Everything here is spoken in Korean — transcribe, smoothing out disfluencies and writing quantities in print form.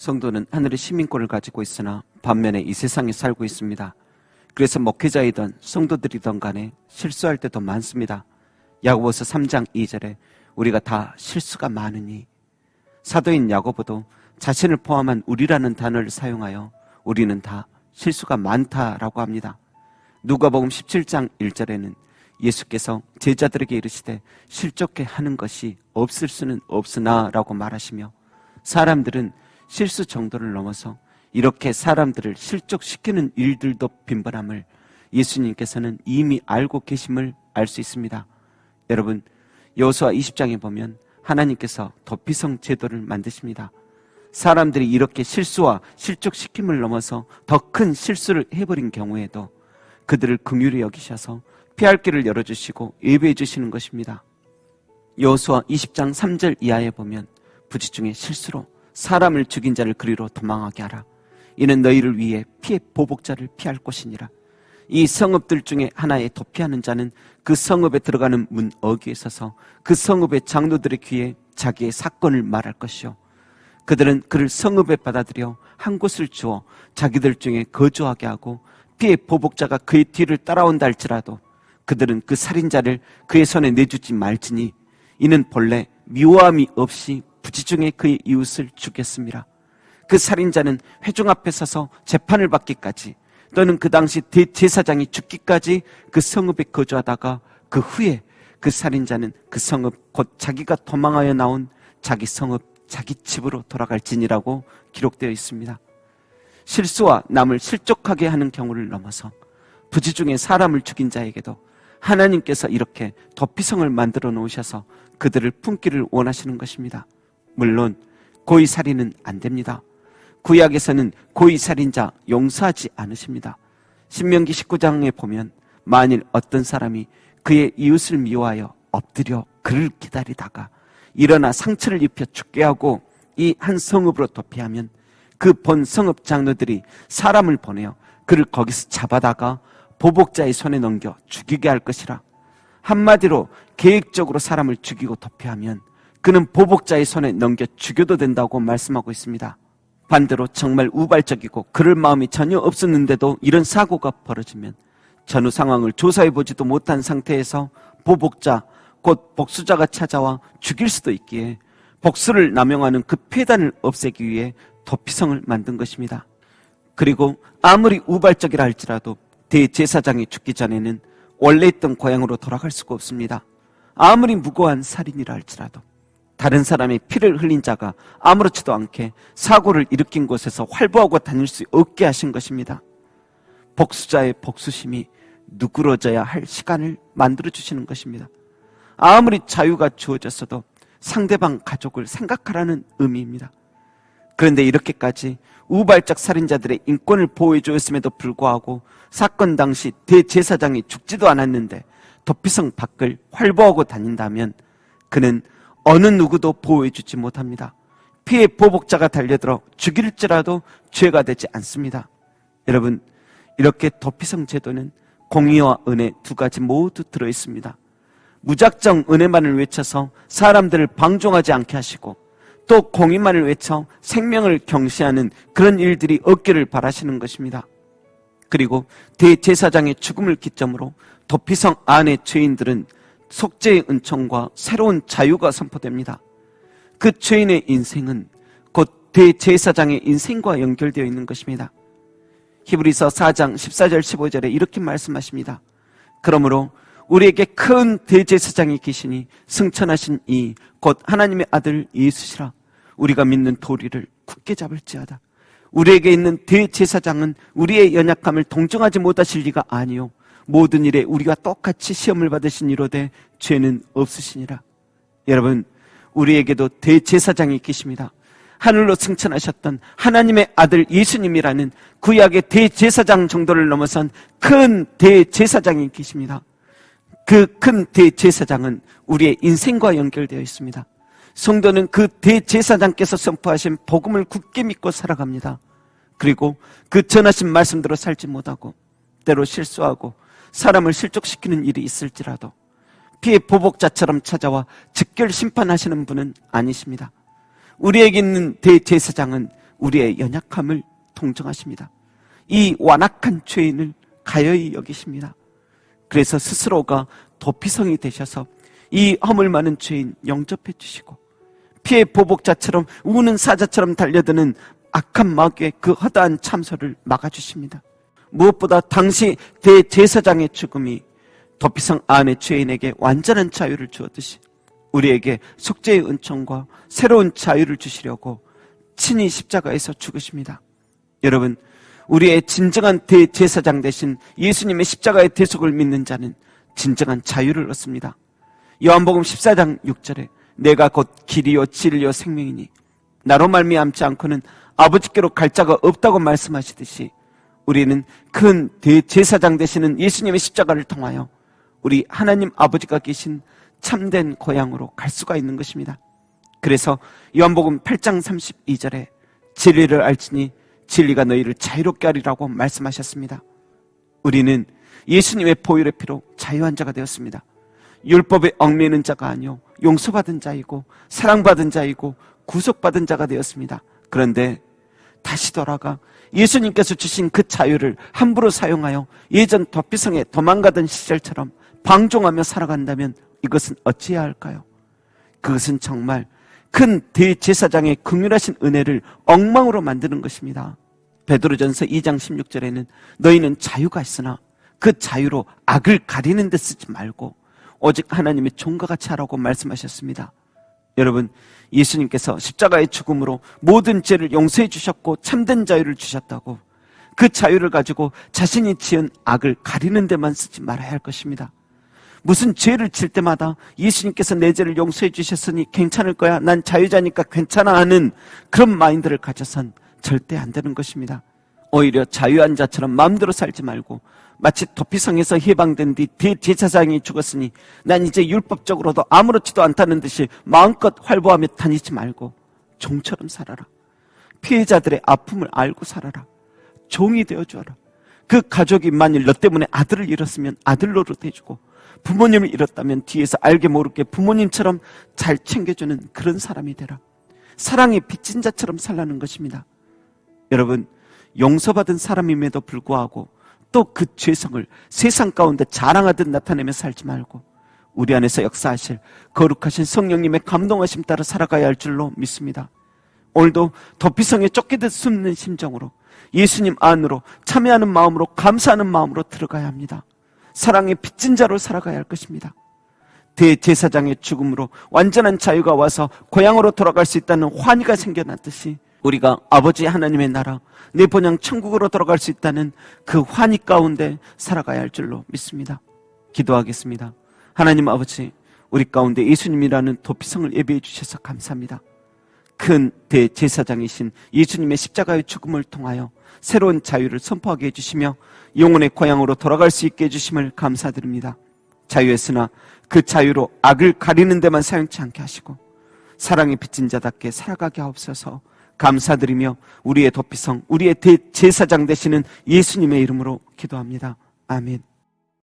성도는 하늘의 시민권을 가지고 있으나 반면에 이 세상에 살고 있습니다. 그래서 목회자이든 성도들이든 간에 실수할 때도 많습니다. 야고보서 3장 2절에 우리가 다 실수가 많으니, 사도인 야고보도 자신을 포함한 우리라는 단어를 사용하여 우리는 다 실수가 많다라고 합니다. 누가복음 17장 1절에는 예수께서 제자들에게 이르시되 실족해 하는 것이 없을 수는 없으나 라고 말하시며, 사람들은 실수 정도를 넘어서 이렇게 사람들을 실족시키는 일들도 빈번함을 예수님께서는 이미 알고 계심을 알 수 있습니다. 여러분, 여호수아 20장에 보면 하나님께서 도피성 제도를 만드십니다. 사람들이 이렇게 실수와 실족시킴을 넘어서 더 큰 실수를 해버린 경우에도 그들을 긍휼히 여기셔서 피할 길을 열어주시고 예배해 주시는 것입니다. 여호수아 20장 3절 이하에 보면 부지 중에 실수로 사람을 죽인 자를 그리로 도망하게 하라. 이는 너희를 위해 피해 보복자를 피할 것이니라. 이 성읍들 중에 하나에 도피하는 자는 그 성읍에 들어가는 문 어귀에 서서 그 성읍의 장로들의 귀에 자기의 사건을 말할 것이요, 그들은 그를 성읍에 받아들여 한 곳을 주어 자기들 중에 거주하게 하고, 피해 보복자가 그의 뒤를 따라온다 할지라도 그들은 그 살인자를 그의 손에 내주지 말지니, 이는 본래 미워함이 없이 부지 중에 그의 이웃을 죽였습니다. 그 살인자는 회중 앞에 서서 재판을 받기까지, 또는 그 당시 대제사장이 죽기까지 그 성읍에 거주하다가 그 후에 그 살인자는 그 성읍, 곧 자기가 도망하여 나온 자기 성읍, 자기 집으로 돌아갈지니라고 기록되어 있습니다. 실수와 남을 실족하게 하는 경우를 넘어서 부지 중에 사람을 죽인 자에게도 하나님께서 이렇게 도피성을 만들어 놓으셔서 그들을 품기를 원하시는 것입니다. 물론 고의살인은 안 됩니다. 구약에서는 고의살인자 용서하지 않으십니다. 신명기 19장에 보면 만일 어떤 사람이 그의 이웃을 미워하여 엎드려 그를 기다리다가 일어나 상처를 입혀 죽게 하고 이 한 성읍으로 도피하면 그 본 성읍 장로들이 사람을 보내어 그를 거기서 잡아다가 보복자의 손에 넘겨 죽이게 할 것이라. 한마디로 계획적으로 사람을 죽이고 도피하면 그는 보복자의 손에 넘겨 죽여도 된다고 말씀하고 있습니다. 반대로 정말 우발적이고 그럴 마음이 전혀 없었는데도 이런 사고가 벌어지면 전후 상황을 조사해보지도 못한 상태에서 보복자, 곧 복수자가 찾아와 죽일 수도 있기에 복수를 남용하는 그 폐단을 없애기 위해 도피성을 만든 것입니다. 그리고 아무리 우발적이라 할지라도 대제사장이 죽기 전에는 원래 있던 고향으로 돌아갈 수가 없습니다. 아무리 무고한 살인이라 할지라도 다른 사람의 피를 흘린 자가 아무렇지도 않게 사고를 일으킨 곳에서 활보하고 다닐 수 없게 하신 것입니다. 복수자의 복수심이 누그러져야 할 시간을 만들어주시는 것입니다. 아무리 자유가 주어졌어도 상대방 가족을 생각하라는 의미입니다. 그런데 이렇게까지 우발적 살인자들의 인권을 보호해 주었음에도 불구하고 사건 당시 대제사장이 죽지도 않았는데 도피성 밖을 활보하고 다닌다면 그는 어느 누구도 보호해 주지 못합니다. 피해 보복자가 달려들어 죽일지라도 죄가 되지 않습니다. 여러분, 이렇게 도피성 제도는 공의와 은혜 두 가지 모두 들어있습니다. 무작정 은혜만을 외쳐서 사람들을 방종하지 않게 하시고, 또 공의만을 외쳐 생명을 경시하는 그런 일들이 없기를 바라시는 것입니다. 그리고 대제사장의 죽음을 기점으로 도피성 안의 죄인들은 속죄의 은총과 새로운 자유가 선포됩니다. 그 죄인의 인생은 곧 대제사장의 인생과 연결되어 있는 것입니다. 히브리서 4장 14절 15절에 이렇게 말씀하십니다. 그러므로 우리에게 큰 대제사장이 계시니 승천하신 이 곧 하나님의 아들 예수시라. 우리가 믿는 도리를 굳게 잡을지어다. 우리에게 있는 대제사장은 우리의 연약함을 동정하지 못하실 리가 아니요 모든 일에 우리가 똑같이 시험을 받으신 이로되 죄는 없으시니라. 여러분, 우리에게도 대제사장이 계십니다. 하늘로 승천하셨던 하나님의 아들 예수님이라는 구약의 대제사장 정도를 넘어선 큰 대제사장이 계십니다. 그 큰 대제사장은 우리의 인생과 연결되어 있습니다. 성도는 그 대제사장께서 선포하신 복음을 굳게 믿고 살아갑니다. 그리고 그 전하신 말씀대로 살지 못하고 때로 실수하고 사람을 실족시키는 일이 있을지라도 피해 보복자처럼 찾아와 즉결 심판하시는 분은 아니십니다. 우리에게 있는 대제사장은 우리의 연약함을 동정하십니다. 이 완악한 죄인을 가여이 여기십니다. 그래서 스스로가 도피성이 되셔서 이 허물 많은 죄인 영접해 주시고 피해 보복자처럼 우는 사자처럼 달려드는 악한 마귀의 그 허다한 참소를 막아주십니다. 무엇보다 당시 대제사장의 죽음이 도피성 안의 죄인에게 완전한 자유를 주었듯이 우리에게 속죄의 은총과 새로운 자유를 주시려고 친히 십자가에서 죽으십니다. 여러분, 우리의 진정한 대제사장 되신 예수님의 십자가의 대속을 믿는 자는 진정한 자유를 얻습니다. 요한복음 14장 6절에 내가 곧 길이요 진리요 생명이니 나로 말미암지 않고는 아버지께로 갈 자가 없다고 말씀하시듯이 우리는 큰 대제사장 되시는 예수님의 십자가를 통하여 우리 하나님 아버지가 계신 참된 고향으로 갈 수가 있는 것입니다. 그래서 요한복음 8장 32절에 진리를 알지니 진리가 너희를 자유롭게 하리라고 말씀하셨습니다. 우리는 예수님의 보혈의 피로 자유한 자가 되었습니다. 율법에 얽매이는 자가 아니요 용서받은 자이고 사랑받은 자이고 구속받은 자가 되었습니다. 그런데 다시 돌아가 예수님께서 주신 그 자유를 함부로 사용하여 예전 도피성에 도망가던 시절처럼 방종하며 살아간다면 이것은 어찌해야 할까요? 그것은 정말 큰 대제사장의 긍휼하신 은혜를 엉망으로 만드는 것입니다. 베드로전서 2장 16절에는 너희는 자유가 있으나 그 자유로 악을 가리는 데 쓰지 말고 오직 하나님의 종과 같이 하라고 말씀하셨습니다. 여러분, 예수님께서 십자가의 죽음으로 모든 죄를 용서해 주셨고 참된 자유를 주셨다고 그 자유를 가지고 자신이 지은 악을 가리는 데만 쓰지 말아야 할 것입니다. 무슨 죄를 질 때마다 예수님께서 내 죄를 용서해 주셨으니 괜찮을 거야, 난 자유자니까 괜찮아 하는 그런 마인드를 가져선 절대 안 되는 것입니다. 오히려 자유한 자처럼 마음대로 살지 말고 마치 도피성에서 해방된 뒤 대제사장이 죽었으니 난 이제 율법적으로도 아무렇지도 않다는 듯이 마음껏 활보하며 다니지 말고 종처럼 살아라. 피해자들의 아픔을 알고 살아라. 종이 되어주어라. 그 가족이 만일 너 때문에 아들을 잃었으면 아들 노릇 해주고 부모님을 잃었다면 뒤에서 알게 모르게 부모님처럼 잘 챙겨주는 그런 사람이 되라. 사랑의 빚진 자처럼 살라는 것입니다. 여러분, 용서받은 사람임에도 불구하고 또 그 죄성을 세상 가운데 자랑하듯 나타내며 살지 말고 우리 안에서 역사하실 거룩하신 성령님의 감동하심 따라 살아가야 할 줄로 믿습니다. 오늘도 도피성에 쫓기듯 숨는 심정으로 예수님 안으로 참여하는 마음으로 감사하는 마음으로 들어가야 합니다. 사랑의 빚진 자로 살아가야 할 것입니다. 대제사장의 죽음으로 완전한 자유가 와서 고향으로 돌아갈 수 있다는 환희가 생겨났듯이 우리가 아버지 하나님의 나라 내 본향 천국으로 돌아갈 수 있다는 그 환희 가운데 살아가야 할 줄로 믿습니다. 기도하겠습니다. 하나님 아버지, 우리 가운데 예수님이라는 도피성을 예비해 주셔서 감사합니다. 큰 대제사장이신 예수님의 십자가의 죽음을 통하여 새로운 자유를 선포하게 해주시며 영혼의 고향으로 돌아갈 수 있게 해주심을 감사드립니다. 자유했으나 그 자유로 악을 가리는 데만 사용치 않게 하시고 사랑의 빚진 자답게 살아가게 하옵소서. 감사드리며 우리의 도피성, 우리의 대제사장 되시는 예수님의 이름으로 기도합니다. 아멘.